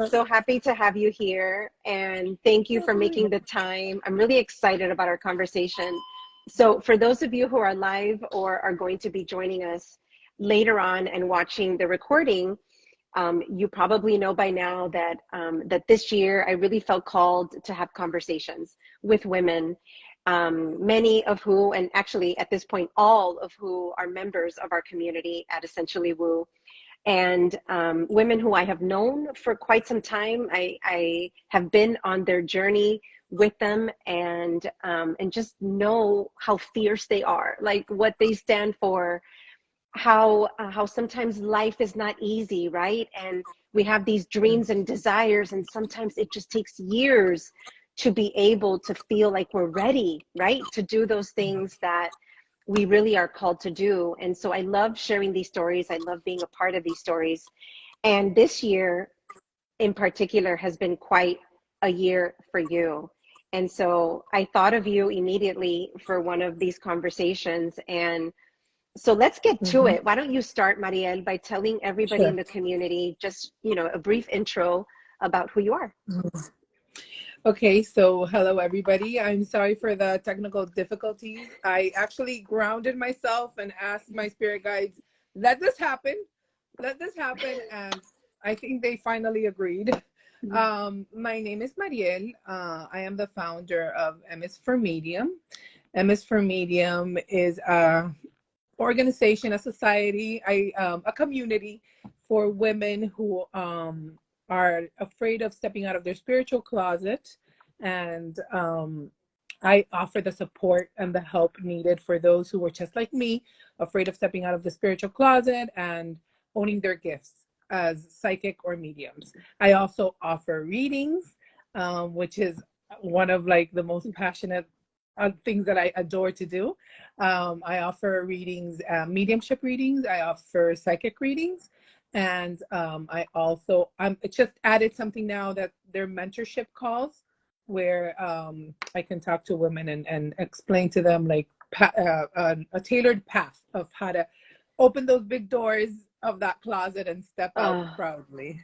so happy to have you here, and thank you for making the time. I'm really excited about our conversation. So for those of you who are live or are going to be joining us later on and watching the recording, you probably know by now that that this year I really felt called to have conversations with women, many of who, and actually at this point, all of who are members of our community at Essentially Woo, and women who I have known for quite some time. I have been on their journey with them, and just know how fierce they are, like what they stand for, how sometimes life is not easy, right? And we have these dreams and desires, and sometimes it just takes years to be able to feel like we're ready, right, to do those things that we really are called to do. And so I love sharing these stories. I love being a part of these stories. And this year in particular has been quite a year for you. And so I thought of you immediately for one of these conversations. And so let's get to it. Why don't you start, Mariel, by telling everybody in the community just, a brief intro about who you are. Okay, so hello everybody. I'm sorry for the technical difficulties. I actually grounded myself and asked my spirit guides, let this happen, and I think they finally agreed. My name is Mariel. I am the founder of MS for Medium. MS for Medium is a organization, a society, a community for women who are afraid of stepping out of their spiritual closet, and I offer the support and the help needed for those who were just like me, afraid of stepping out of the spiritual closet and owning their gifts as psychic or mediums. I also offer readings, which is one of like the most passionate things that I adore to do. I offer readings, mediumship readings. I offer psychic readings. And I just added something now that they're mentorship calls, where I can talk to women and explain to them like a tailored path of how to open those big doors of that closet and step out proudly.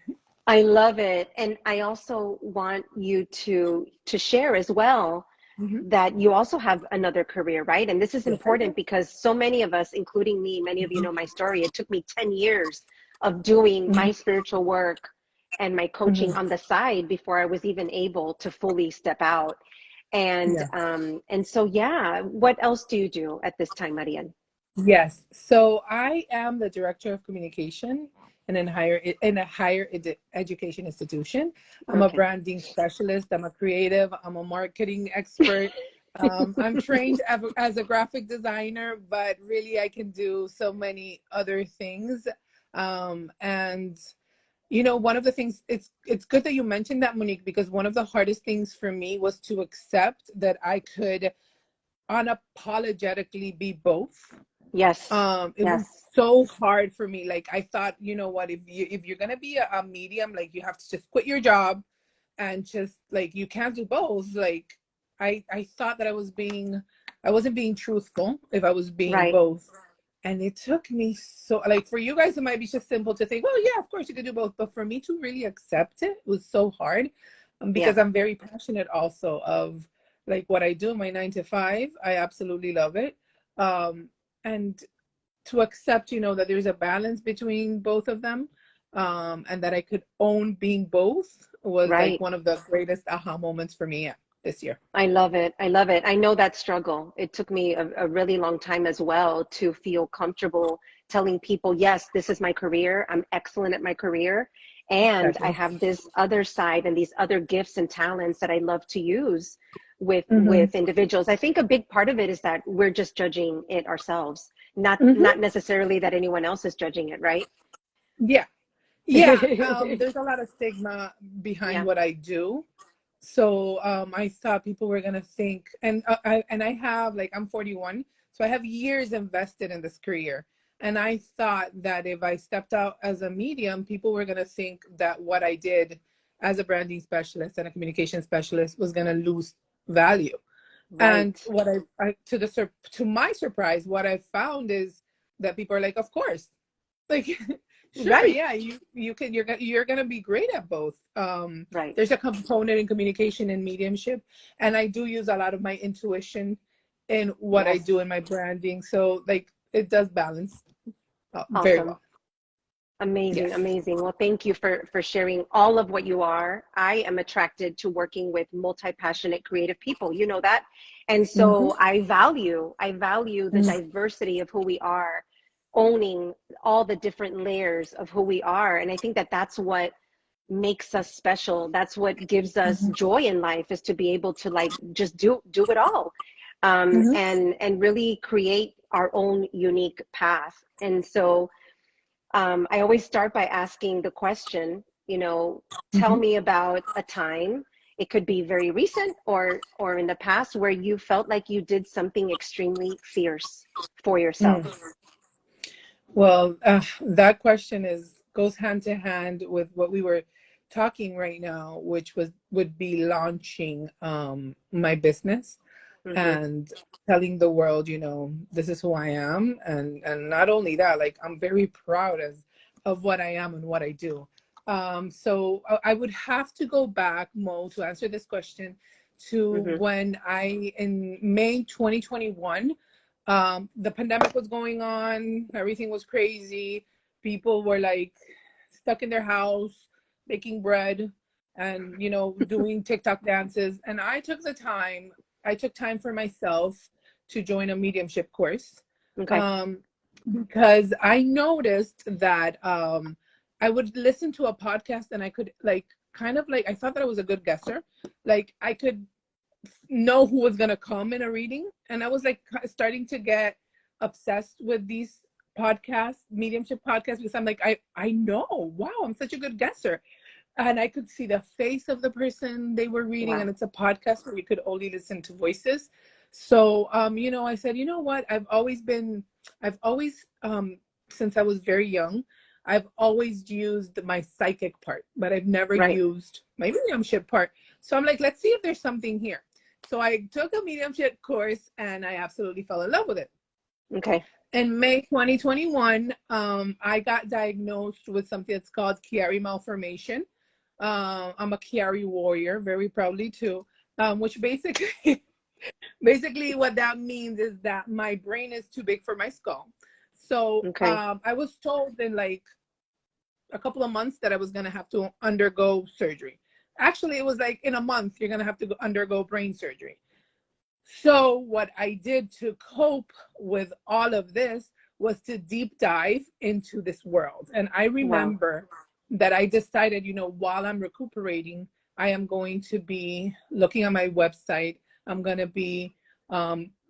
I love it. And I also want you to share as well that you also have another career, right? And this is important because so many of us, including me, many of you know my story. It took me 10 years of doing my spiritual work and my coaching on the side before I was even able to fully step out. And so, what else do you do at this time, Mariel? Yes. So I am the director of communication in a higher education institution. I'm a branding specialist. I'm a creative. I'm a marketing expert. I'm trained as a graphic designer, but really I can do so many other things. And one of the things, it's good that you mentioned that, Monique, because one of the hardest things for me was to accept that I could unapologetically be both. Yes. It was so hard for me. Like I thought, what, if you're gonna be a medium, like you have to just quit your job and just like you can't do both. Like I thought that I wasn't being truthful if I was being both. And it took me so, like for you guys, it might be just simple to think, well, yeah, of course you could do both. But for me to really accept it was so hard because I'm very passionate also of like what I do, my 9 to 5. I absolutely love it. And to accept, that there's a balance between both of them, and that I could own being both was like one of the greatest aha moments for me this year. I love it. I love it. I know that struggle. It took me a really long time as well to feel comfortable telling people, yes, this is my career. I'm excellent at my career. And I have this other side and these other gifts and talents that I love to use with individuals. I think a big part of it is that we're just judging it ourselves, not necessarily that anyone else is judging it, right? Yeah. There's a lot of stigma behind what I do. So I thought people were gonna think, and I have, like, I'm 41, so I have years invested in this career. And I thought that if I stepped out as a medium, people were gonna think that what I did as a branding specialist and a communication specialist was gonna lose value. And what to my surprise, what I found is that people are like, of course, like Sure, Right. yeah, you're gonna be great at both. Right. There's a component in communication and mediumship, and I do use a lot of my intuition in what I do Yes. in my branding. So like it does balance very Awesome. well. Amazing, Yes. amazing. Well, thank you for sharing all of what you are. I am attracted to working with multi-passionate creative people. You know that. And Mm-hmm. so I value the diversity of who we are, owning all the different layers of who we are. And I think that that's what makes us special. That's what gives us Mm-hmm. joy in life, is to be able to like just do it all. Mm-hmm. And really create our own unique path. And so I always start by asking the question, tell Mm-hmm. me about a time. It could be very recent or in the past where you felt like you did something extremely fierce for yourself. Mm. Well, that question is goes hand to hand with what we were talking right now, which would be launching my business Mm-hmm. and telling the world, this is who I am, and not only that, like I'm very proud of what I am and what I do. So I would have to go back, Mo, to answer this question to Mm-hmm. when I in May 2021, the pandemic was going on, everything was crazy, people were like stuck in their house making bread and doing TikTok dances, and I took time for myself to join a mediumship course, Okay. um, because I noticed that I would listen to a podcast and I could like kind of like I thought that I was a good guesser. Like I could know who was gonna come in a reading, and I was like starting to get obsessed with these podcasts, mediumship podcasts, because I'm like I know, wow, I'm such a good guesser, and I could see the face of the person they were reading, and Wow. it's a podcast where you could only listen to voices. So, I said, you know what? I've always, since I was very young, I've always used my psychic part, but I've never Right. used my mediumship part. So I'm like, let's see if there's something here. So I took a mediumship course, and I absolutely fell in love with it. Okay. In May 2021, I got diagnosed with something that's called Chiari malformation. I'm a Chiari warrior, very proudly too. Which basically, basically what that means is that my brain is too big for my skull. So Okay. I was told in like a couple of months that I was gonna have to undergo surgery. Actually, it was like in a month you're gonna have to undergo brain surgery. So, what I did to cope with all of this was to deep dive into this world. And I Wow. remember that I decided, while I'm recuperating, I am going to be looking at my website. I'm going to be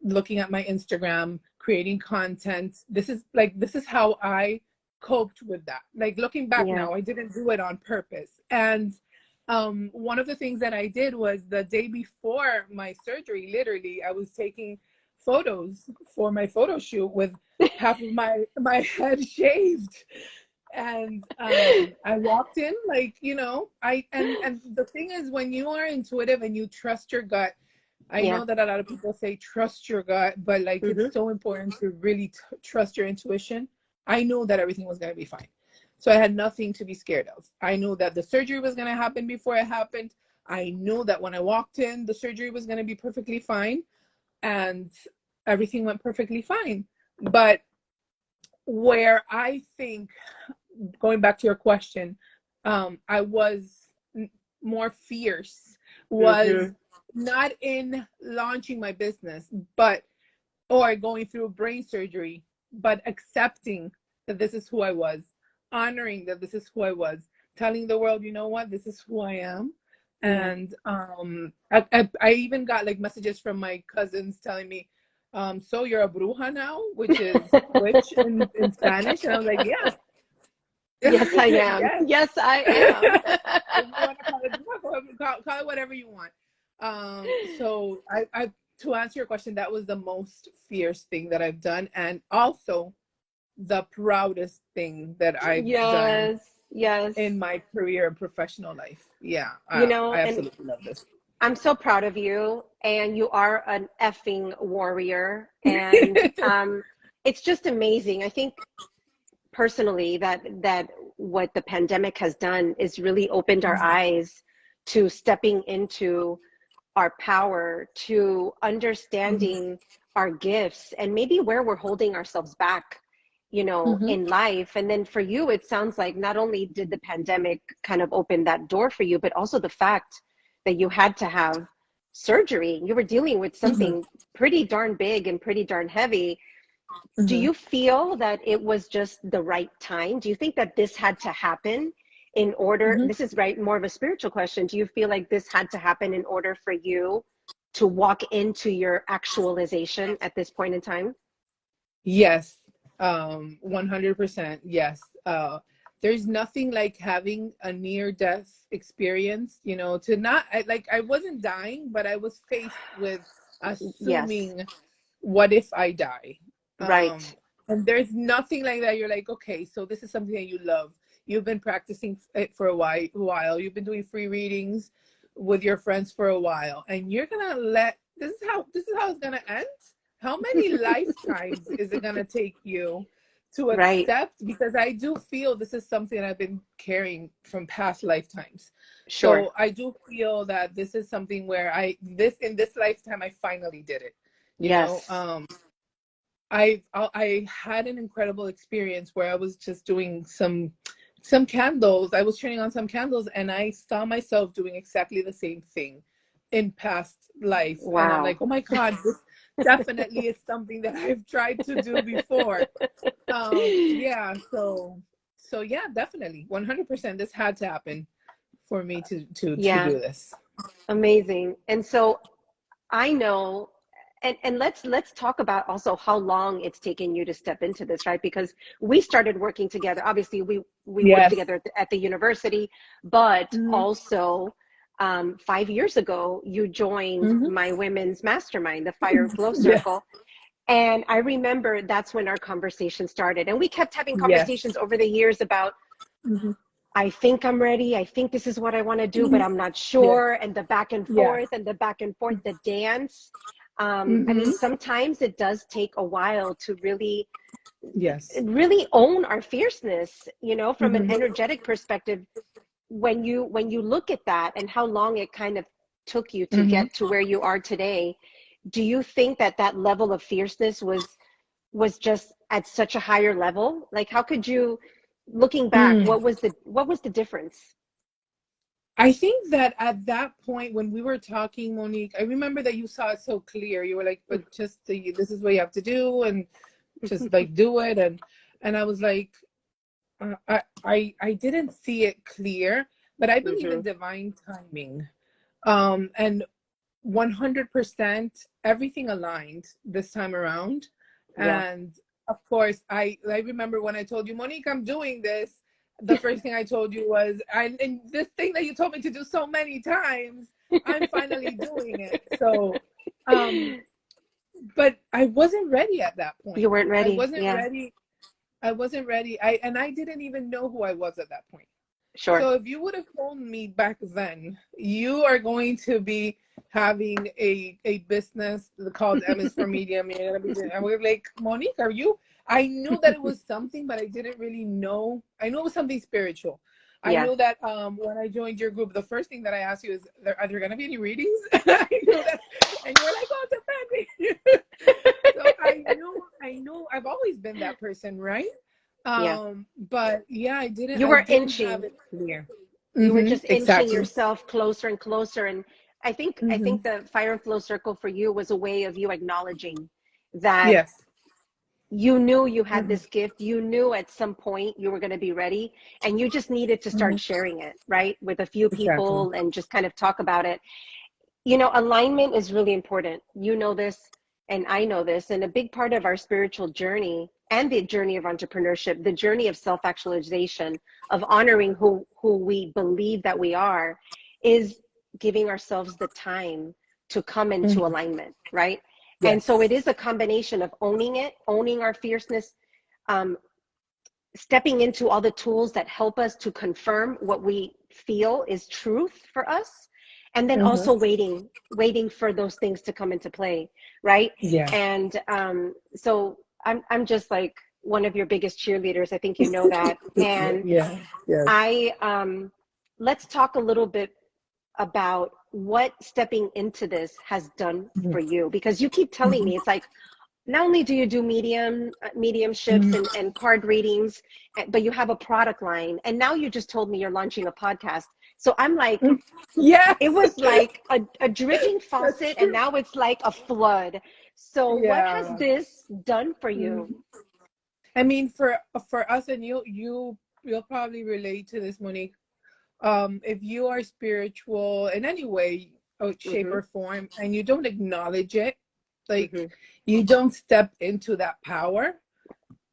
looking at my Instagram, creating content. This is how I coped with that. Like looking back Yeah. now, I didn't do it on purpose. And one of the things that I did was the day before my surgery, literally, I was taking photos for my photo shoot with half of my head shaved. And I walked in like, and the thing is, when you are intuitive and you trust your gut, I Yeah. know that a lot of people say trust your gut, but like it's Mm-hmm. so important to really trust your intuition. I know that everything was going to be fine. So I had nothing to be scared of. I knew that the surgery was going to happen before it happened. I knew that when I walked in, the surgery was going to be perfectly fine, and everything went perfectly fine. But where I think, going back to your question, I was more fierce was Mm-hmm. not in launching my business, but or going through brain surgery, but accepting that this is who I was, honoring that this is who I was, telling the world, you know what, this is who I am. Yeah. And I even got like messages from my cousins telling me, so you're a bruja now, which is witch in Spanish. And I was like, yeah. Yes, I am. Yes. Yes, I am. If you want to call it bruja, call it whatever you want. So I to answer your question, that was the most fierce thing that I've done, and also the proudest thing that I've done Yes, yes. in my career and professional life. Yeah, I And absolutely love this. I'm so proud of you, and you are an effing warrior. And it's just amazing. I think personally that what the pandemic has done is really opened our eyes to stepping into our power, to understanding our gifts and maybe where we're holding ourselves back, Mm-hmm. in life. And then for you, it sounds like not only did the pandemic kind of open that door for you, but also the fact that you had to have surgery. You were dealing with Mm-hmm. something pretty darn big and pretty darn heavy. Do Mm-hmm. you feel that it was just the right time? Do you think that this had to happen in order? Mm-hmm. This is right, more of a spiritual question. Do you feel like this had to happen in order for you to walk into your actualization at this point in time? Yes, 100%. Yes. There's nothing like having a near death experience, to not, I wasn't dying, but I was faced with Yes, assuming, what if I die? right, And there's nothing like that. You're like, okay, so this is something that you love. You've been practicing it for a while. You've been doing free readings with your friends for a while, and you're gonna this is how it's gonna end. How many lifetimes is it gonna take you to right, accept? Because I do feel this is something I've been carrying from past lifetimes. sure. So I do feel that this is something where in this lifetime I finally did it. You know, Yes, I had an incredible experience where I was just doing some candles. I was turning on some candles, and I saw myself doing exactly the same thing in past life. And I'm wow. like, oh my God, this definitely is something that I've tried to do before. Yeah, so yeah, definitely 100%. This had to happen for me to Yeah, do this. amazing. And so I know, and let's talk about also how long it's taken you to step into this, right? Because we started working together. Obviously, we worked Yes. together at the university, but Hmm. also 5 years ago, you joined Hmm. my women's mastermind, the Fire and Flow Yes. Circle. And I remember that's when our conversation started. And we kept having Yes. conversations over the years about, Hmm. I think I'm ready. I think this is what I want to do, but I'm not Yes. sure. And the back and Yeah. forth and the back and forth, the dance. I mean, Hmm. sometimes it does take a while to really, Yes. really own our fierceness, from an Hmm. energetic perspective. When you look at that and how long it kind of took you to Hmm. get to where you are today, do you think that that level of fierceness was just at such a higher level? Like, how could you, looking back, Mm. what was the difference? I think that at that point when we were talking, Monique, I remember that you saw it so clear. You were like, "But just this is what you have to do, and just like do it." And I was like, I didn't see it clear, but I believe in Hmm. divine timing. And 100% everything aligned this time around. Yeah. And of course, I remember when I told you, Monique, I'm doing this. The first thing I told you was, and this thing that you told me to do so many times, I'm finally doing it. So, um, but I wasn't ready at that You point. weren't I ready. wasn't Yeah, ready. I wasn't ready. I didn't even know who I was at that point. sure. So if you would have told me back then, you are going to be having a business called M is for Medium, you're gonna be doing, and we're like, Monique, are you? I knew that it was something, but I didn't really know. I knew it was something spiritual. I Yeah. knew that when I joined your group, the first thing that I asked you is, are there gonna be any readings? I knew that, and you were like, oh, depending. So I knew I've always been that person, right? Yeah. But yeah, You I were didn't have inching. it clear. You were Mm-hmm. just inching Exactly. yourself closer and closer. And I Mm-hmm. think the Fire and Flow Circle for you was a way of you acknowledging that Yes. you knew you had Mm-hmm. this gift. You knew at some point you were going to be ready, and you just needed to Mm-hmm. start sharing it, right? With a few Exactly. people and just kind of talk about it. Alignment is really important. You know this, and I know this. And a big part of our spiritual journey and the journey of entrepreneurship, the journey of self-actualization, of honoring who we believe that we are, is giving ourselves the time to come into Mm-hmm. alignment, right? And so it Yes. is a combination of owning it, owning our fierceness, um, stepping into all the tools that help us to confirm what we feel is truth for us, and then Mm-hmm. also waiting for those things to come into play, right? Yeah. And so I'm just like, one of your biggest cheerleaders. I think you know that. And Yeah. Yes. Let's talk a little bit about what stepping into this has done for you, because you keep telling me, it's like, not only do you do mediumships and card readings, but you have a product line. And now you just told me you're launching a podcast. So I'm like, Yeah. it was like a dripping That's faucet, and true. now it's like a flood. So what has Yeah. this done for you? I mean, for us, and you'll probably relate to this, Monique. If you are spiritual in any way, or shape, Mm-hmm. or form, and you don't acknowledge it, like Mm-hmm. you don't step into that power,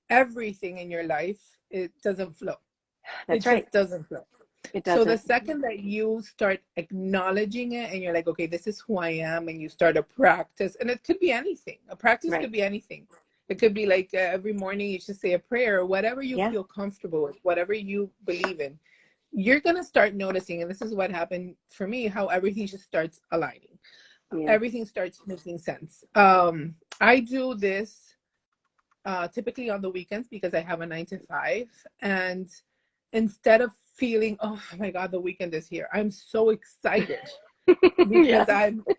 everything in your life, it doesn't flow. It That's right. just doesn't flow. It So the doesn't. second that you start acknowledging it, and you're like, okay, this is who I am, and you start a practice, and it could be anything. A practice Right. could be anything. It could be like every morning you just say a prayer, or whatever you Yeah. feel comfortable with, whatever you believe in. You're going to start noticing, and this is what happened for me, how everything just starts aligning. Yeah. Everything starts making sense. I do this typically on the weekends because I have a 9 to 5. And instead of feeling, oh my God, the weekend is here, I'm so excited because Yes.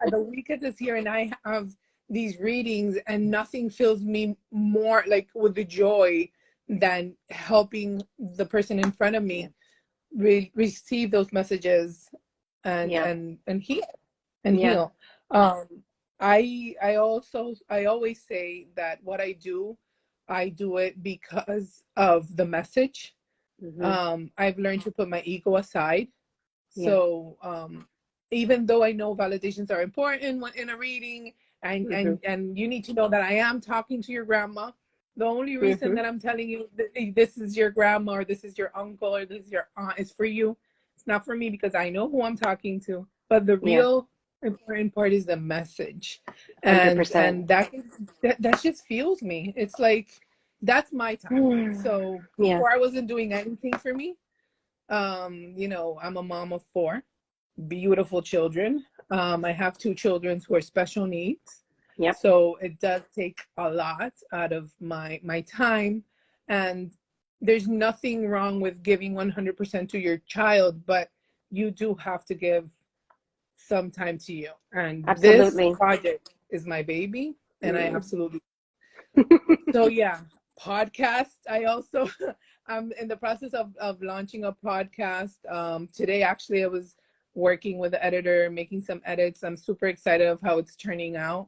the weekend is here, and I have these readings, and nothing fills me more like with the joy than helping the person in front of Yeah. me receive those messages and Yeah. heal and Yeah. heal. um I always say that what I do it because of the message. Mm-hmm. I've learned to put my ego aside. Yeah. So even though I know validations are important when in a reading, Mm-hmm. and you need to know that I am talking to your grandma. The only reason Mm-hmm. that I'm telling you this is your grandma, or this is your uncle, or this is your aunt, is for you. It's not for me, because I know who I'm talking to. But the Yeah. real important part is the message, and 100%. that just fuels me. It's like that's my time. So Yeah. before, I wasn't doing anything for me. I'm a mom of 4 beautiful children. I have 2 children who are special needs. Yep. So it does take a lot out of my time. And there's nothing wrong with giving 100% to your child, but you do have to give some time to you. And this Absolutely. project is my baby, and I Mm. absolutely. So yeah, podcast. I also I'm in the process of launching a podcast. Today actually I was working with the editor, making some edits. I'm super excited of how it's turning out.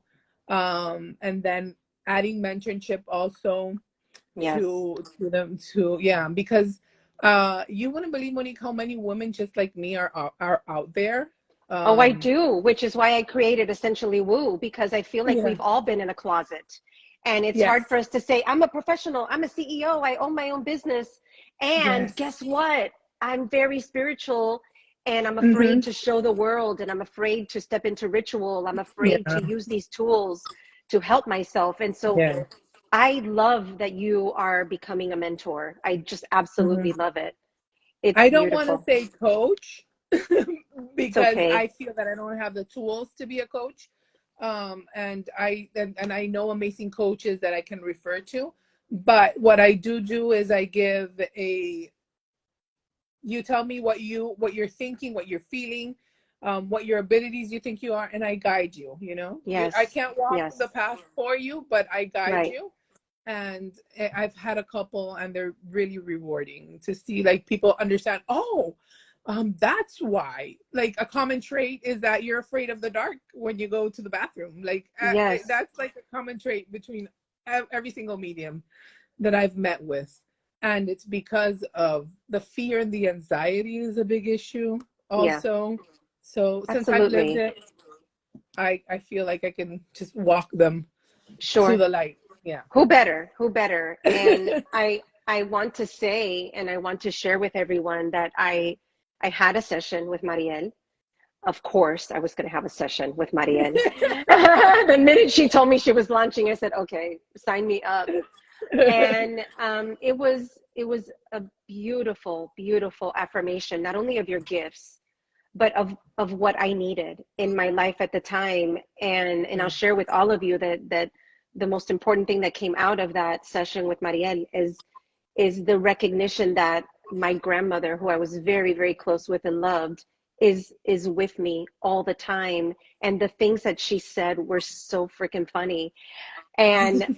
And then adding mentorship also Yes. to them to yeah, because you wouldn't believe, Monique, how many women just like me are out there. Oh, I Um do, which is why I created Essentially Woo, because I feel like yeah. we've all been in a closet. And it's Yes. hard for us to say, I'm a professional, I'm a CEO, I own my own business. And Yes. guess what? I'm very spiritual, and I'm afraid Mm-hmm. to show the world, and I'm afraid to step into ritual. I'm afraid Yeah. to use these tools to help myself. And so Yeah. I love that you are becoming a mentor. I just absolutely Mhm. love it. It's I don't want to beautiful. say coach It's because okay. I feel that I don't have the tools to be a coach. And I know amazing coaches that I can refer to. But what I do is I give a you tell me what you're thinking, what you're feeling, what your abilities you think you are, and I guide you. I Yes. can't walk Yes. the path for you, but I guide Right. you. And I've had a couple, and they're really rewarding to see, like, people understand. Oh, that's why. Like, a common trait is that you're afraid of the dark when you go to the bathroom. Like, Yes. that's like a common trait between every single medium that I've met with. And it's because of the fear, and the anxiety is a big issue Yeah. also. So since I've lived Absolutely. it, I feel like I can just walk them to Sure. the light. Yeah. Who better? Who better? And I want to say, and I want to share with everyone that I had a session with Mariel. Of course, I was going to have a session with Mariel. The minute she told me she was launching, I said, "Okay, sign me up." And it was a beautiful, beautiful affirmation, not only of your gifts, but of what I needed in my life at the time. And I'll share with all of you that the most important thing that came out of that session with Mariel is the recognition that my grandmother, who I was very, very close with and loved, is with me all the time. And the things that she said were so freaking funny. And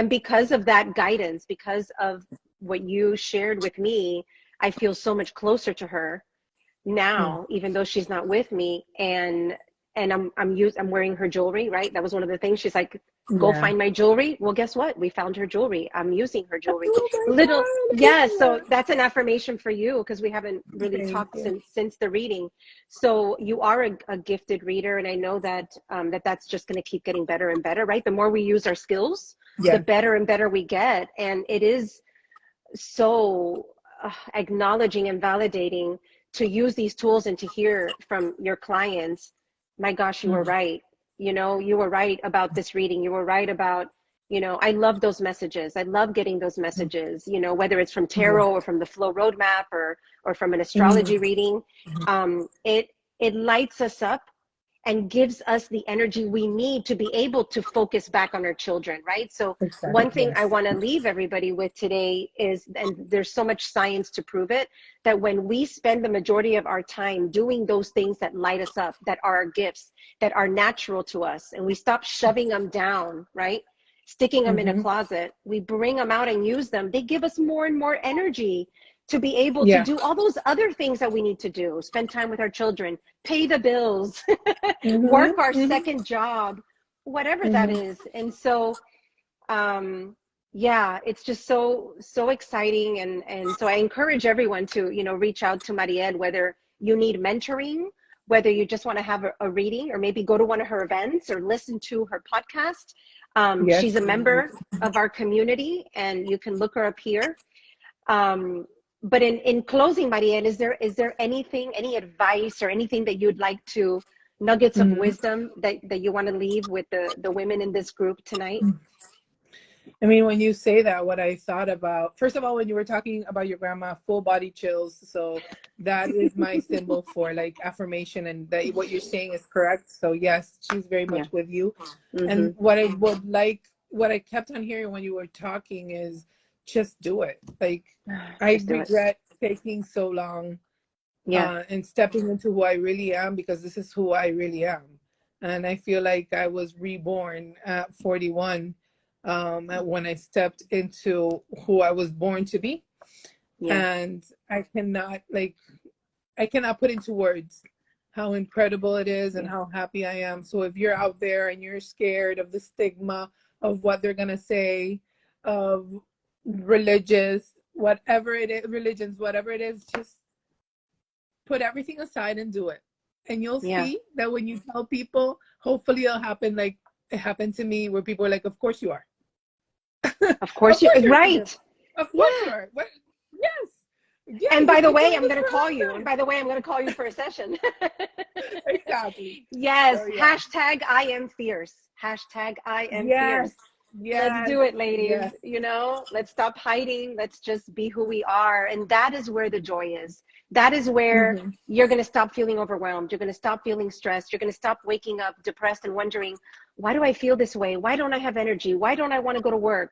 because of that guidance, because of what you shared with me, I feel so much closer to her now, even though she's not with me. And I'm wearing her jewelry, right? That was one of the things. She's like, go find my jewelry. Well, guess what? We found her jewelry. I'm using her jewelry. Oh Yes. So that's an affirmation for you, because we haven't really talked since the reading. So you are a gifted reader, and I know that that's just going to keep getting better and better, right? The more we use our skills, the better and better we get. And it is so acknowledging and validating to use these tools and to hear from your clients. My gosh, you were right. You know, you were right about this reading. You were right about, you know, I love those messages. I love getting those messages, you know, whether it's from tarot or from the Flow Roadmap or from an astrology reading. It lights us up and gives us the energy we need to be able to focus back on our children, right? So one thing I want to leave everybody with today is, and there's so much science to prove it, that when we spend the majority of our time doing those things that light us up, that are our gifts, that are natural to us, and we stop shoving them down, right? Sticking them in a closet, we bring them out and use them. They give us more and more energy to be able to do all those other things that we need to do, spend time with our children, pay the bills, work our second job, whatever that is. And so, yeah, it's just so exciting. And so I encourage everyone to, you know, reach out to Mariel, whether you need mentoring, whether you just want to have a reading, or maybe go to one of her events or listen to her podcast. She's a member of our community, and you can look her up here. But in closing, Mariel, is there anything, any advice or anything that you'd like to, nuggets of wisdom that you want to leave with the women in this group tonight? I mean, when you say that, what I thought about, first of all, when you were talking about your grandma, full body chills. So that is my symbol for like affirmation, and that what you're saying is correct. So yes, she's very much with you. And what I kept on hearing when you were talking is, just do it. Like, I regret taking so long and stepping into who I really am, because this is who I really am. And I feel like I was reborn at 41 when I stepped into who I was born to be. And I cannot put into words how incredible it is and how happy I am. So if you're out there and you're scared of the stigma of what they're going to say, of religions, whatever it is, just put everything aside and do it. And you'll see that when you tell people, hopefully it'll happen like it happened to me, where people are like, of course you are. Of course you're right. Of course you are. What? Yes. And by the way, I'm going to call you. And by the way, I'm going to call you for a session. Exactly. Yes. So, hashtag I am fierce. Hashtag I am fierce. Yes. Let's do it, ladies. Yes. You know, let's stop hiding. Let's just be who we are. And that is where the joy is. That is where you're going to stop feeling overwhelmed. You're going to stop feeling stressed. You're going to stop waking up depressed and wondering, why do I feel this way? Why don't I have energy? Why don't I want to go to work?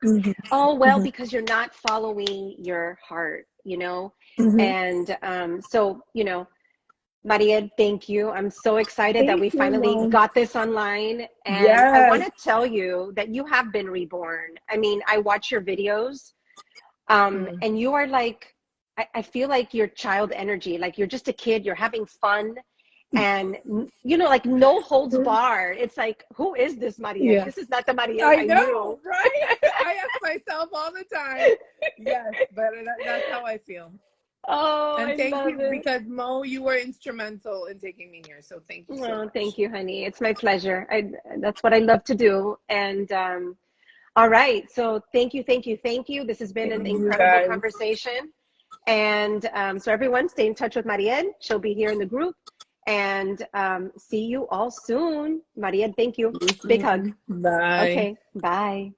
Oh, well, because you're not following your heart, you know? And so, you know, Mariel, thank you. I'm so excited that we finally got this online. And I want to tell you that you have been reborn. I mean, I watch your videos and you are like, I feel like your child energy, like you're just a kid, you're having fun. And, you know, like no holds barred. It's like, who is this Mariel? This is not the Mariel I know, right? I ask myself all the time. Yes, but that's how I feel. Oh, and thank you, because Mo, you were instrumental in taking me here. So thank you so much. Thank you, honey. It's my pleasure. That's what I love to do. And all right. So thank you. This has been an incredible conversation. And so everyone, stay in touch with Mariel. She'll be here in the group. And see you all soon. Mariel, thank you. Big hug. Bye. Okay, bye.